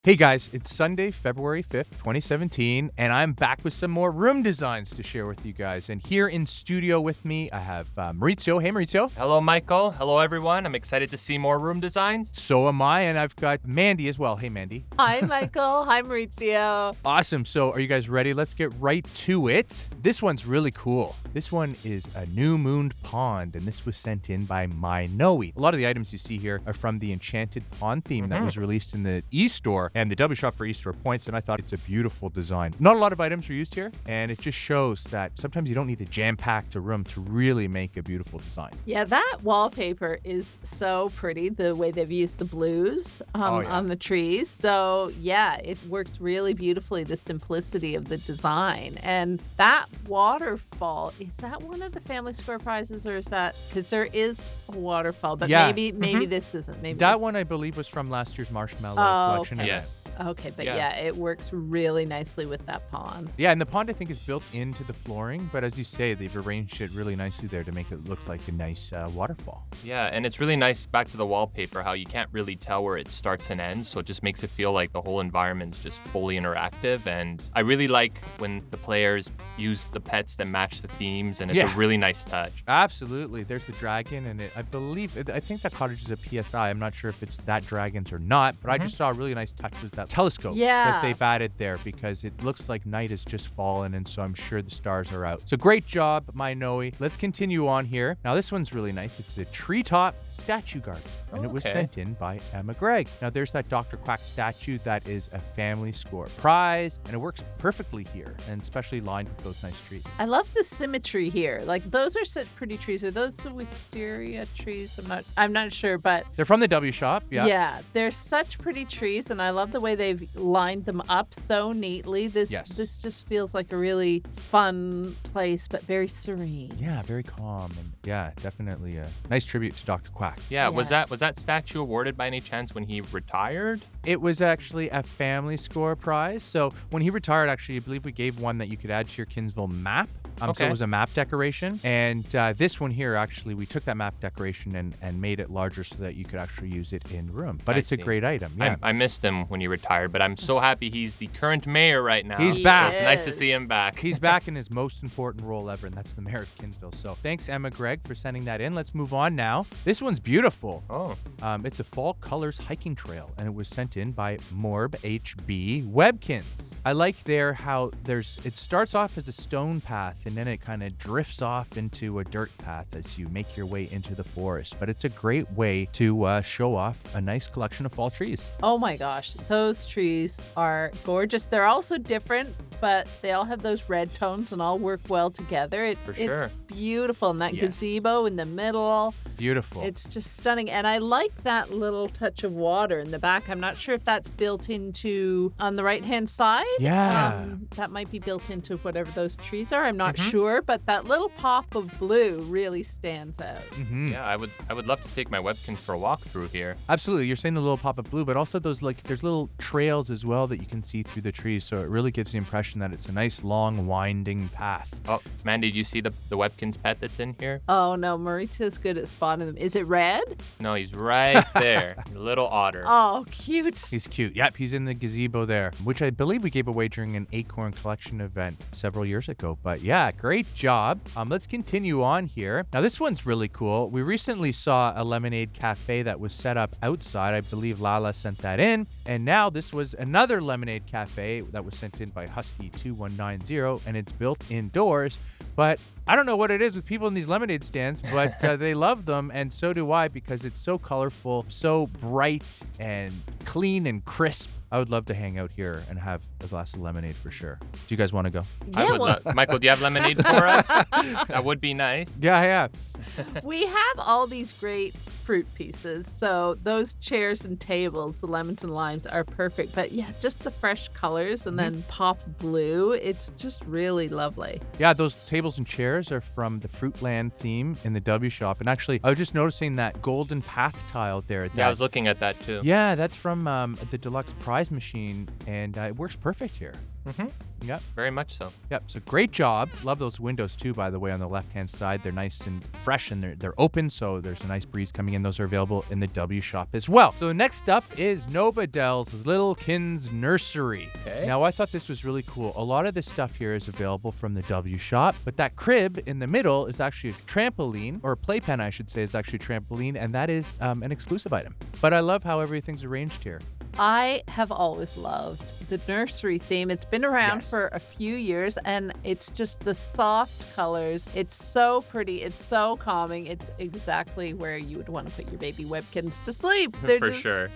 Hey guys, it's Sunday, February 5th, 2017, and I'm back with some more room designs to share with you guys. And here in studio with me, I have Maurizio. Hey, Maurizio. Hello, Michael. Hello, everyone. I'm excited to see more room designs. So am I, and I've got Mandy as well. Hey, Mandy. Hi, Michael. Hi, Maurizio. Awesome. So are you guys ready? Let's get right to it. This one's really cool. This one is a new mooned pond, and this was sent in by My Noe. A lot of the items you see here are from the Enchanted Pond theme that was released in the e-store and the W Shop for e-store points, and I thought it's a beautiful design. Not a lot of items are used here, and it just shows that sometimes you don't need a jam-packed room to really make a beautiful design. Yeah, that wallpaper is so pretty, the way they've used the blues on the trees. So, yeah, it works really beautifully, the simplicity of the design. And that waterfall, is that one of the Family Square prizes, or is that, because there is a waterfall, but maybe this isn't. Maybe that one, I believe, was from last year's Marshmallow collection. Okay. Yes. Okay, but yeah, it works really nicely with that pond. Yeah, and the pond, I think, is built into the flooring, but as you say, they've arranged it really nicely there to make it look like a nice waterfall. Yeah, and it's really nice, back to the wallpaper, how you can't really tell where it starts and ends, so it just makes it feel like the whole environment's just fully interactive. And I really like when the players use the pets that match the themes, and it's a really nice touch. Absolutely. There's the dragon, and I think that cottage is a PSI. I'm not sure if it's that dragon's or not, but I just saw a really nice touch was that telescope that they've added there, because it looks like night has just fallen, and so I'm sure the stars are out. So great job, My Noe. Let's continue on here. Now this one's really nice. It's a treetop statue garden, and it was sent in by Emma Gregg. Now there's that Dr. Quack statue that is a Family Score prize, and it works perfectly here, and especially lined with those nice trees. I love the symmetry here. Like, those are such pretty trees. Are those the wisteria trees? I'm not sure, but they're from the W Shop. Yeah, they're such pretty trees, and I love the way they've lined them up so neatly. This just feels like a really fun place, but very serene. Yeah, very calm, and yeah, definitely a nice tribute to Dr. Quack. Yeah, was that statue awarded by any chance when he retired? It was actually a Family Score prize. So when he retired, actually, I believe we gave one that you could add to your Kinsville map. So it was a map decoration. And this one here, actually, we took that map decoration and made it larger so that you could actually use it in room. But it's a great item. Yeah. I missed him when he retired, but I'm so happy he's the current mayor right now. He's back. So it's nice to see him back. He's back in his most important role ever, and that's the mayor of Kinsville. So thanks, Emma Gregg, for sending that in. Let's move on now. This one's beautiful. It's a fall colors hiking trail, and it was sent in by Morb HB Webkinz. I like there how it starts off as a stone path, and then it kind of drifts off into a dirt path as you make your way into the forest. But it's a great way to show off a nice collection of fall trees. Oh my gosh, those trees are gorgeous. They're also different, but they all have those red tones and all work well together. It's beautiful. And that gazebo in the middle. Beautiful. It's just stunning. And I like that little touch of water in the back. I'm not sure if that's built into on the right-hand side. Yeah. That might be built into whatever those trees are. I'm not sure, but that little pop of blue really stands out. Yeah, I would love to take my Webkinz for a walk through here. Absolutely. You're saying the little pop of blue, but also those there's little trails as well that you can see through the trees. So it really gives the impression that it's a nice, long, winding path. Oh, Mandy, did you see the Webkinz pet that's in here? Oh, no. Maurizio's good at spotting them. Is it red? No, he's right there. The little otter. Oh, cute. He's cute. Yep, he's in the gazebo there, which I believe we gave away during an Acorn Collection event several years ago. But yeah, great job. Let's continue on here. Now, this one's really cool. We recently saw a lemonade cafe that was set up outside. I believe Lala sent that in. And now this was another lemonade cafe that was sent in by Husky2190, and it's built indoors. But I don't know what it is with people in these lemonade stands, but they love them, and so do I, because it's so colorful, so bright and clean and crisp. I would love to hang out here and have a glass of lemonade for sure. Do you guys want to go? Yeah, Michael, do you have lemonade for us? That would be nice. Yeah. We have all these great fruit pieces, so those chairs and tables, the lemons and limes, are perfect. But yeah, just the fresh colors and then pop blue, it's just really lovely. Yeah, those tables and chairs are from the Fruitland theme in the W Shop. And actually, I was just noticing that golden path tile there. Yeah, I was looking at that too. Yeah, that's from the Deluxe Prize size machine, and it works perfect here. Yep. Very much so. Yep. So great job. Love those windows too, by the way, on the left-hand side. They're nice and fresh, and they're open, so there's a nice breeze coming in. Those are available in the W shop as well. So next up is Novadel's Webkinz Nursery. Okay. Now, I thought this was really cool. A lot of this stuff here is available from the W shop, but that crib in the middle is actually a trampoline, or a playpen, I should say, is actually a trampoline, and that is an exclusive item. But I love how everything's arranged here. I have always loved the nursery theme. It's been around for a few years, and it's just the soft colors. It's so pretty. It's so calming. It's exactly where you would want to put your baby Webkinz to sleep. For sure.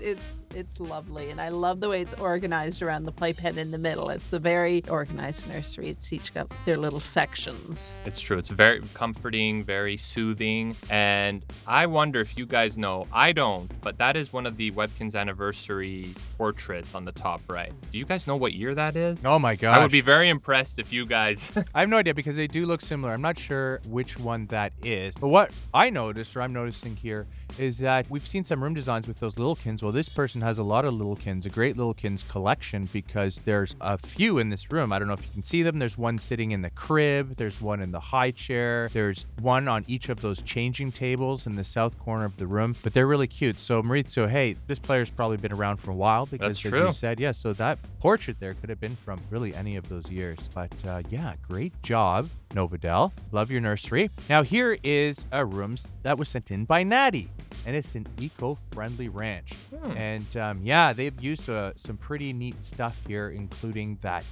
It's lovely, and I love the way it's organized around the playpen in the middle. It's a very organized nursery. It's each got their little sections. It's true. It's very comforting, very soothing. And I wonder if you guys know, I don't, but that is one of the Webkinz anniversary portraits on the top right. Do you guys know what year that is? Oh my gosh. I would be very impressed if you guys... I have no idea because they do look similar. I'm not sure which one that is. But what I noticed, or I'm noticing here, is that we've seen some room designs with those Littlekins. Well, this person has a lot of Littlekins, a great Littlekins collection, because there's a few in this room. I don't know if you can see them. There's one sitting in the crib. There's one in the high chair. There's one on each of those changing tables in the south corner of the room. But they're really cute. So, Maurizio, hey, this player's probably been around for a while because, That's as true. you said, yeah, so that portrait there could have been from really any of those years. But yeah, great job, Novadel. Love your nursery. Now, here is a room that was sent in by Natty, and it's an eco-friendly ranch. And yeah, they've used some pretty neat stuff here, including that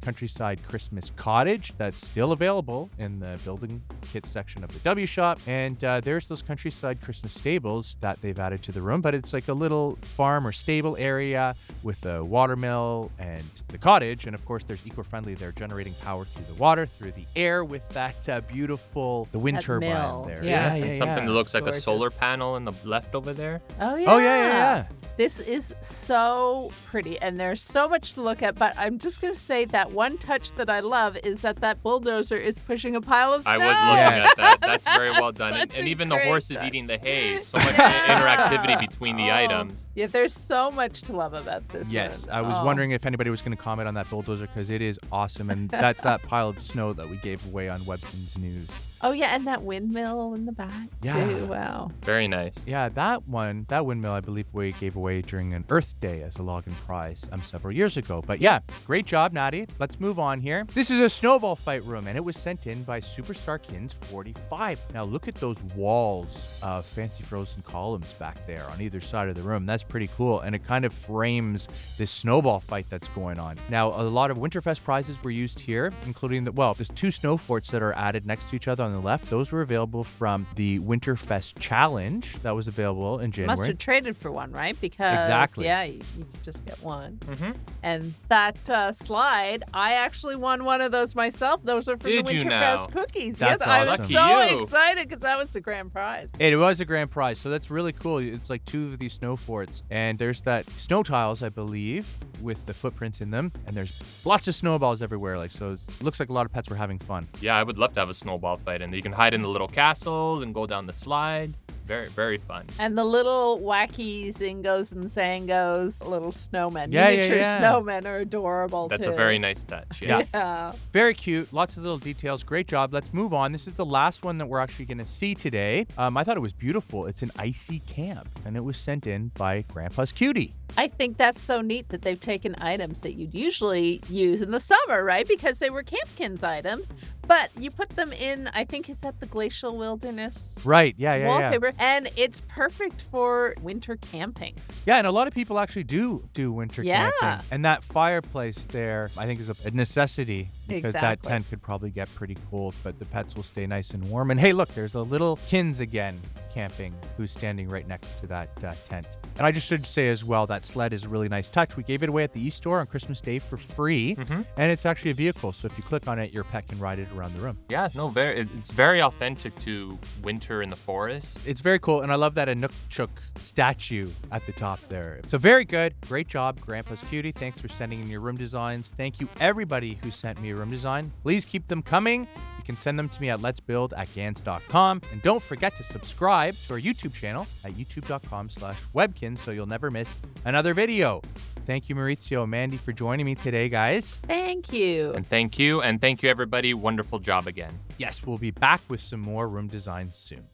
countryside Christmas cottage that's still available in the building kit section of the W shop. And there's those countryside Christmas stables that they've added to the room, but it's like a little farm or stable area with a watermill and the cottage. And of course, there's eco-friendly. They're generating power through the water, through the air with that the wind turbine mill. there. Yeah. And something that looks like Gorgeous. a solar panel in the left over there. Oh, yeah. Oh, yeah. This is so pretty, and there's so much to look at, but I'm just going to say that one touch that I love is that bulldozer is pushing a pile of snow. I was looking at that. That's very well done. Such And a even the great horse is touch. eating the hay. So much interactivity between the items. Yeah, there's so much to love about this Yes, one. I was wondering if anybody was going to comment on that bulldozer because it is awesome, and that's that pile of snow that we gave away on Webkinz News. Oh, yeah, and that windmill in the back, too. Wow. Very nice. Yeah, that windmill, I believe we gave away during an Earth Day as a login prize several years ago. But yeah, great job, Natty. Let's move on here. This is a snowball fight room, and it was sent in by Superstar Kins 45. Now look at those walls of fancy frozen columns back there on either side of the room. That's pretty cool, and it kind of frames this snowball fight that's going on. Now, a lot of Winterfest prizes were used here, including there's 2 snow forts that are added next to each other on the left. Those were available from the Winterfest Challenge that was available in January. Must have traded for one, right? Because, Exactly. yeah, you could just get one. Mm-hmm. And that slide, I actually won one of those myself. Those are from Did the you Winterfest now? cookies. That's yes, I was awesome. Lucky so you. excited because that was the grand prize. It was a grand prize, so that's really cool. It's like 2 of these snow forts, and there's that snow tiles, I believe, with the footprints in them, and there's lots of snowballs everywhere. So it looks like a lot of pets were having fun. Yeah, I would love to have a snowball fight, and you can hide in the little castles and go down the slide. Very, very fun. And the little wacky Zingos and Zangos, little snowmen, Yeah, miniature yeah. snowmen are adorable That's too. a very nice touch. Yeah. Yeah. Very cute. Lots of little details. Great job. Let's move on. This is the last one that we're actually going to see today. I thought it was beautiful. It's an icy camp, and it was sent in by Grandpa's Cutie. I think that's so neat that they've taken items that you'd usually use in the summer, right? Because they were Campkins items, but you put them in, I think it's at the Glacial Wilderness Right. Yeah. wallpaper, and it's perfect for winter camping. Yeah, and a lot of people actually do winter Yeah. camping. And that fireplace there, I think, is a necessity because that Exactly. tent could probably get pretty cold, but the pets will stay nice and warm. And hey, look, there's a little Kins again camping who's standing right next to that tent. And I just should say as well, that sled is a really nice touch. We gave it away at the e-store on Christmas Day for free, and it's actually a vehicle. So if you click on it, your pet can ride it around the room. Yeah, no, it's very authentic to winter in the forest. It's very cool, and I love that Inukchuk statue at the top there. So very good. Great job, Grandpa's Cutie. Thanks for sending in your room designs. Thank you, everybody who sent me a room design. Please keep them coming you can send them to me at letsbuild@gans.com. And don't forget to subscribe to our YouTube channel at youtube.com/Webkinz so you'll never miss another video. Thank you, Maurizio and Mandy, for joining me today, guys. Thank you. And thank you, everybody. Wonderful job again. Yes, we'll be back with some more room designs soon.